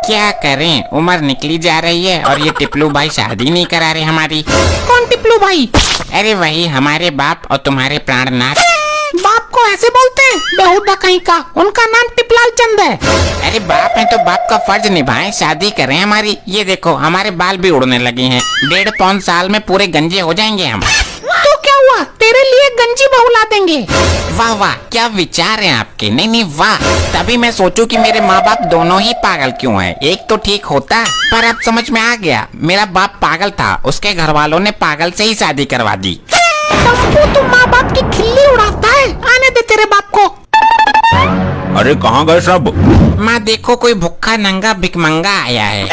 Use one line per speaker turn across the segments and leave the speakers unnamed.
क्या करें, उम्र निकली जा रही है और ये टिपलू भाई शादी नहीं करा रहे हमारी।
कौन टिपलू भाई?
अरे वही हमारे बाप और तुम्हारे प्राणनाथ।
बाप को ऐसे बोलते हैं? बेहुदा कहीं का, उनका नाम टिपलाल चंद है।
अरे बाप है तो बाप का फर्ज निभाएं, शादी करें हमारी। ये देखो हमारे बाल भी उड़ने लगे हैं, 1.5 पौन साल में पूरे गंजे हो जाएंगे हम।
तो क्या हुआ, तेरे लिए गंजी बहू ला देंगे।
वाह वाह, क्या विचार हैं आपके। नहीं नहीं वाह, तभी मैं सोचूं कि मेरे माँ बाप दोनों ही पागल क्यों हैं। एक तो ठीक होता, पर अब समझ में आ गया मेरा बाप पागल था, उसके घर वालों ने पागल से ही शादी करवा दी।
टम्पू, तू माँ बाप की खिल्ली उड़ाता है, आने दे तेरे बाप को।
अरे कहाँ गए सब?
माँ देखो कोई भूखा नंगा भिखमंगा आया है।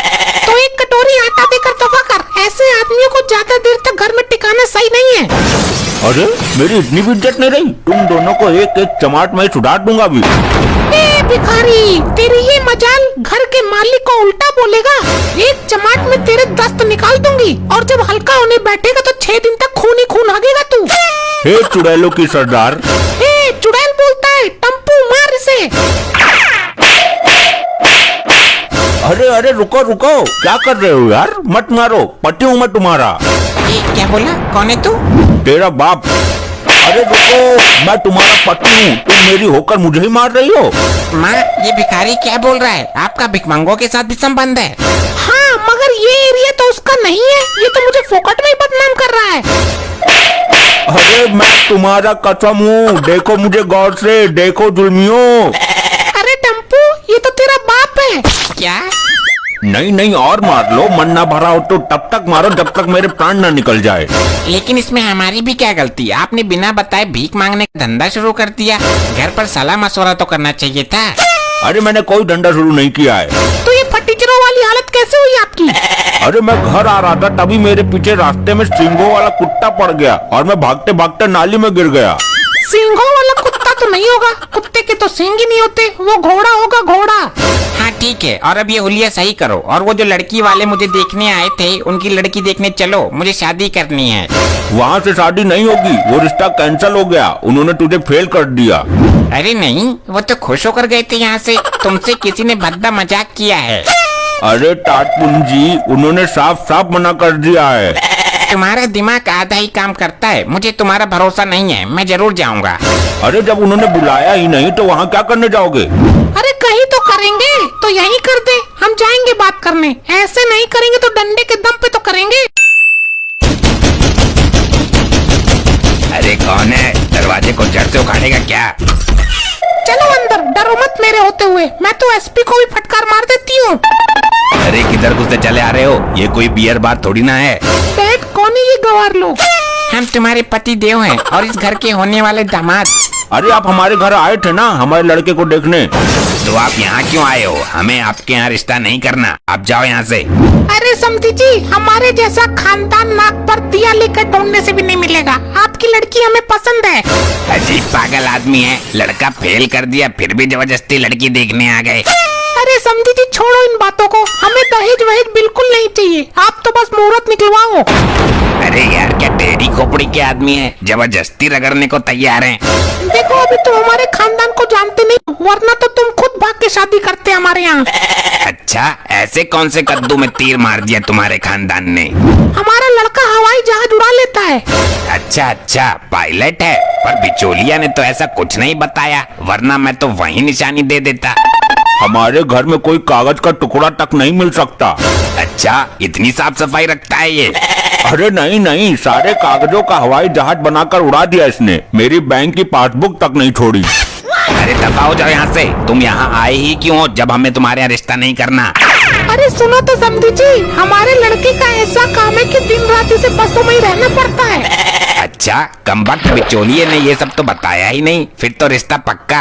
तो एक कटोरी आटा देकर दफा कर, ऐसे आदमियों को ज्यादा देर तक घर में टिकाना सही नहीं है।
अरे मेरी इतनी भी इज्जत नहीं रही, तुम दोनों को एक एक चमाट में छुड़ा दूंगा अभी।
ए भिखारी, तेरी ये मजाल घर के मालिक को उल्टा बोलेगा, एक चमाट में तेरे दस्त निकाल दूंगी और जब हल्का होने बैठेगा तो 6 दिन तक खून ही खून हागेगा तू।
हे चुड़ैलों की सरदार।
ए चुड़ैल बोलता है, टम्पू मार इसे।
अरे अरे रुको रुको, क्या कर रहे हो यार, मत मारो, पति हूँ मैं तुम्हारा।
क्या बोला, कौन है तू?
तेरा बाप। अरे रुको, मैं तुम्हारा पति हूँ, तुम मेरी होकर मुझे ही मार रही हो।
माँ ये भिखारी क्या बोल रहा है, आपका भिखमंगों के साथ भी संबंध है?
हाँ मगर ये एरिया तो उसका नहीं है, ये तो मुझे फोकट में ही बदनाम कर रहा है।
अरे मैं तुम्हारा कसम हूँ, देखो मुझे गौर से, देखो जुल्मियों।
अरे टम्पू, ये तो तेरा बाप है।
क्या?
नहीं नहीं, और मार लो, मन ना भरा हो तो तब तक मारो जब तक मेरे प्राण ना निकल जाए।
लेकिन इसमें हमारी भी क्या गलती, आपने बिना बताए भीख मांगने का धंधा शुरू कर दिया। घर पर सलाह मशवरा तो करना चाहिए था।
अरे मैंने कोई धंधा शुरू नहीं किया है।
तो ये फटीचरों वाली हालत कैसे हुई आपकी?
अरे मैं घर आ रहा था, तभी मेरे पीछे रास्ते में सींगों वाला कुत्ता पड़ गया और मैं भागते भागते नाली में गिर गया।
सींगों वाला कुत्ता तो नहीं होगा, कुत्ते के तो सींग ही नहीं होते, वो घोड़ा होगा, घोड़ा।
हाँ ठीक है, और अब ये हुलिया सही करो और वो जो लड़की वाले मुझे देखने आए थे उनकी लड़की देखने चलो, मुझे शादी करनी है।
वहाँ से शादी नहीं होगी, वो रिश्ता कैंसिल हो गया, उन्होंने तुझे फेल कर दिया।
अरे नहीं, वो तो खुश होकर गए थे यहाँ से, तुमसे किसी ने भद्दा मजाक किया है।
अरे टाटपुंजी, उन्होंने साफ साफ मना कर दिया है।
तुम्हारा दिमाग आधा ही काम करता है, मुझे तुम्हारा भरोसा नहीं है, मैं जरूर जाऊंगा।
अरे जब उन्होंने बुलाया ही नहीं तो वहाँ क्या करने जाओगे?
अरे कहीं तो करेंगे, तो यहीं कर दे, हम जाएंगे बात करने। ऐसे नहीं करेंगे तो डंडे के दम पे तो करेंगे।
अरे कौन है, दरवाजे को जड़ से उखाड़ेगा क्या?
चलो अंदर, डरो मत मेरे होते हुए, मैं तो एसपी को भी फटकार मार देती हूँ।
अरे किधर घुसते चले आ रहे हो, ये कोई बियर बार थोड़ी ना है।
बैठ, कौन है ये गवार लोग?
हम तुम्हारे पति देव हैं और इस घर के होने वाले दामाद।
अरे आप हमारे घर आए थे ना हमारे लड़के को देखने।
तो आप यहाँ क्यों आए हो? हमें आपके यहाँ रिश्ता नहीं करना, आप जाओ यहाँ से।
अरे समझी जी, हमारे जैसा खानदान नाक पर दिया लेकर ढूंढने से भी नहीं मिलेगा, आपकी लड़की हमें पसंद है।
अजीब पागल आदमी है, लड़का फेल कर दिया फिर भी जबरदस्ती लड़की देखने आ गए।
अरे समझी जी छोड़ो इन बातों को, हमें दहेज वहेज बिल्कुल नहीं चाहिए, आप तो बस मुहूर्त निकलवाओ।
अरे यार क्या टेढ़ी खोपड़ी के आदमी है, जबरदस्ती रगड़ने को तैयार हैं।
देखो अभी तुम हमारे खानदान को जानते नहीं, वरना तो तुम खुद भाग के शादी करते हमारे यहाँ।
अच्छा, ऐसे कौन से कद्दू में तीर मार दिया तुम्हारे खानदान ने?
हमारा लड़का हवाई जहाज उड़ा लेता है।
अच्छा अच्छा, पायलट है, पर बिचौलिया ने तो ऐसा कुछ नहीं बताया, वरना मैं तो वही निशानी दे देता।
हमारे घर में कोई कागज का टुकड़ा तक नहीं मिल सकता।
अच्छा, इतनी साफ सफाई रखता है ये?
अरे नहीं नहीं, सारे कागजों का हवाई जहाज बनाकर उड़ा दिया इसने, मेरी बैंक की पासबुक तक नहीं छोड़ी।
अरे दफा हो जाओ यहाँ से, तुम यहाँ आए ही क्यों हो जब हमें तुम्हारे यहाँ रिश्ता नहीं करना?
अरे सुनो तो समझी जी, हमारे लड़के का ऐसा काम है कि दिन रात इसे बसों में ही रहना पड़ता है।
अच्छा, कमबख्त बिचौलिए ने ये सब तो बताया ही नहीं, फिर तो रिश्ता पक्का।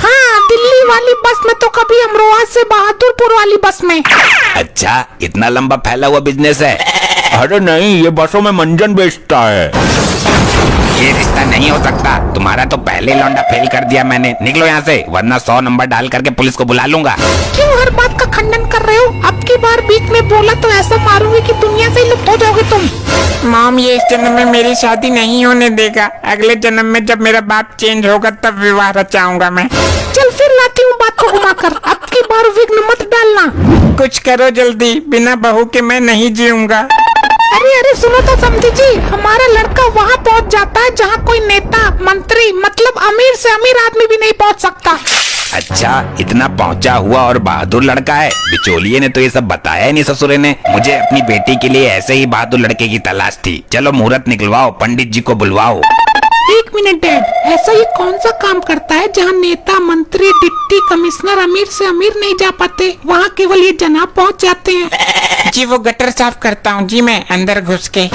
हाँ, दिल्ली वाली बस में तो कभी अमरोहा से बहादुरपुर वाली बस में।
अच्छा, इतना लंबा फैला हुआ बिजनेस है?
अरे नहीं, ये बसों में मंजन बेचता है।
ये रिश्ता नहीं हो सकता, तुम्हारा तो पहले लौंडा फेल कर दिया मैंने, निकलो यहाँ से, वरना 100 नंबर डाल करके पुलिस को बुला लूंगा।
क्यों हर बात का खंडन कर रहे हो? अब की बार बीच में बोला तो ऐसा मारूंगी कि दुनिया से ही लुप्त हो जाओगे तुम।
मॉम ये इस जन्म में मेरी शादी नहीं होने देगा, अगले जन्म में जब मेरा बाप चेंज होगा तब विवाह रचाऊंगा मैं।
चल फिर लाती हूँ बात को इसको घुमाकर। अब की बार विघ्न मत डालना।
कुछ करो जल्दी, बिना बहू के मैं नहीं जीऊंगा।
अरे अरे सुनो तो समझी जी, हमारा लड़का वहाँ पहुँच जाता है जहाँ कोई नेता, मंत्री, मतलब अमीर से अमीर आदमी भी नहीं पहुँच सकता।
अच्छा, इतना पहुंचा हुआ और बहादुर लड़का है। बिचौलिए ने तो ये सब बताया ही नहीं ससुरे ने। मुझे अपनी बेटी के लिए ऐसे ही बहादुर लड़के की तलाश थी। चलो मुहूर्त निकलवाओ, पंडित जी को बुलवाओ।
1 मिनट डैड, ऐसा ये कौन सा काम करता है जहाँ नेता, मंत्री, डिप्टी कमिश्नर अमीर से अमीर नहीं जा पाते, वहाँ केवल ये जनाब पहुँच जाते हैं।
जी वो गटर साफ करता हूँ जी मैं, अंदर घुस के।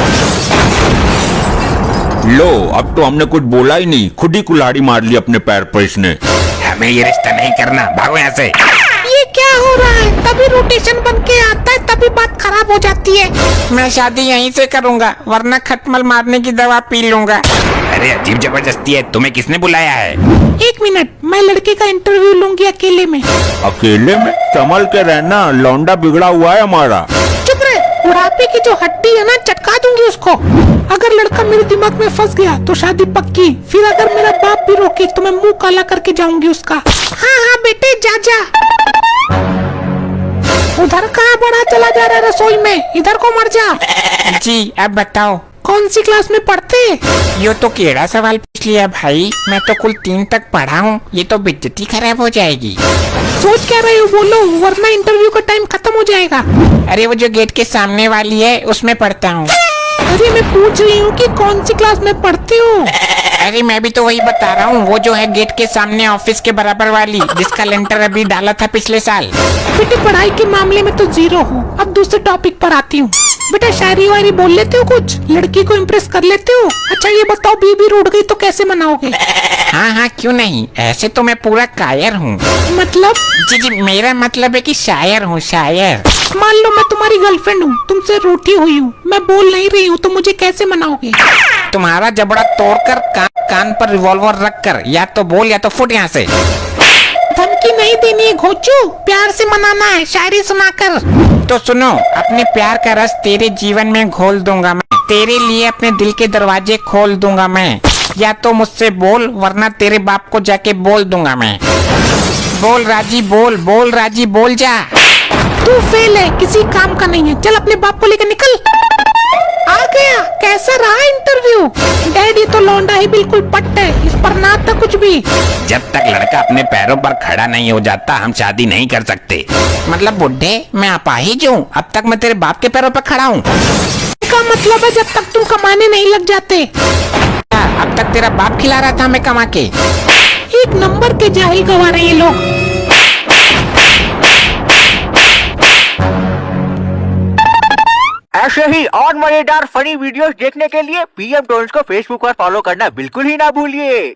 लो, अब तो हमने कुछ बोला ही नहीं, खुद ही कुल्हाड़ी मार ली अपने पैर पर इसने।
हमें ये रिश्ता नहीं करना, भागो यहाँ से।
ये क्या हो रहा है? तभी रोटेशन बन के आता है, तभी बात खराब हो जाती है।
मैं शादी यहीं से करूंगा, वरना खटमल मारने की दवा पी लूंगा।
अरे अजीब जबरदस्ती है, तुम्हें किसने बुलाया है?
1 मिनट, मैं लड़के का इंटरव्यू लूंगी अकेले में।
अकेले में? संभल के रहना, लौंडा बिगड़ा हुआ है हमारा।
चुप रहे, बुढ़ापे की जो हड्डी है ना, चटका दूंगी उसको। अगर लड़का मेरे दिमाग में फंस गया तो शादी पक्की, फिर अगर मेरा बाप भी रोके तो मैं मुंह काला करके जाऊंगी उसका। हाँ हाँ बेटे, जा जा। उधर कहाँ बड़ा चला जा रहा है रसोई में, इधर को मर जा।
जी अब बताओ,
कौन सी क्लास में पढ़ते?
यो तो केड़ा सवाल पूछ लिया भाई, मैं तो कुल 3 तक पढ़ा हूँ, ये तो बेइज्जती खराब हो जाएगी।
सोच क्या रहे हो, बोलो, वरना इंटरव्यू का टाइम खत्म हो जाएगा।
अरे वो जो गेट के सामने वाली है उसमें पढ़ता हूँ।
अरे मैं पूछ रही हूँ कि कौन सी क्लास में पढ़ते हो।
अरे मैं भी तो वही बता रहा हूँ, वो जो है गेट के सामने ऑफिस के बराबर वाली, जिसका लेंटर अभी डाला था पिछले साल।
बेटे पढ़ाई के मामले में तो 0 हूँ। अब दूसरे टॉपिक पर आती हूँ। बेटा शायरी वायरी बोल लेते हो कुछ, लड़की को इम्प्रेस कर लेते हो? अच्छा ये बताओ, बीबी रूठ गई तो कैसे मनाओगे?
हाँ हाँ क्यों नहीं, ऐसे तो मैं पूरा कायर हूँ।
मतलब?
जी जी, मेरा मतलब है कि शायर हूँ, शायर।
मान लो मैं तुम्हारी गर्लफ्रेंड हूँ, तुमसे रूठी हुई हूँ, मैं बोल नहीं रही हूँ, तो मुझे कैसे मनाओगे?
तुम्हारा जबड़ा तोड़कर कान पर रिवॉल्वर रखकर, या तो बोल या तो फुट यहाँ से।
धमकी नहीं देनी है घोचू, प्यार से मनाना है, शायरी सुनाकर।
तो सुनो, अपने प्यार का रस तेरे जीवन में घोल दूंगा मैं, तेरे लिए अपने दिल के दरवाजे खोल दूंगा मैं। या तो मुझसे बोल, वरना तेरे बाप को जाके बोल दूंगा मैं। बोल राजी, बोल बोल राजी, बोल जा।
तू फेल है, किसी काम का नहीं है, चल अपने बाप को लेकर निकल। आ गया, कैसा रहा इंटरव्यू? डैडी तो लौंडा ही बिल्कुल पट्ट है, इस पर ना था कुछ भी।
जब तक लड़का अपने पैरों पर खड़ा नहीं हो जाता हम शादी नहीं कर सकते।
मतलब बुड्ढे, मैं अपाहिज हूँ, अब तक मैं तेरे बाप के पैरों पर खड़ा हूँ।
का मतलब है जब तक तुम कमाने नहीं लग जाते।
अब तक तेरा बाप खिला रहा था मैं कमा के।
1 नंबर के जाहिल गंवार हैं ये लोग।
ऐसे ही और मजेदार फनी वीडियोस देखने के लिए पीएम टोन्स को फेसबुक पर फॉलो करना बिल्कुल ही ना भूलिए।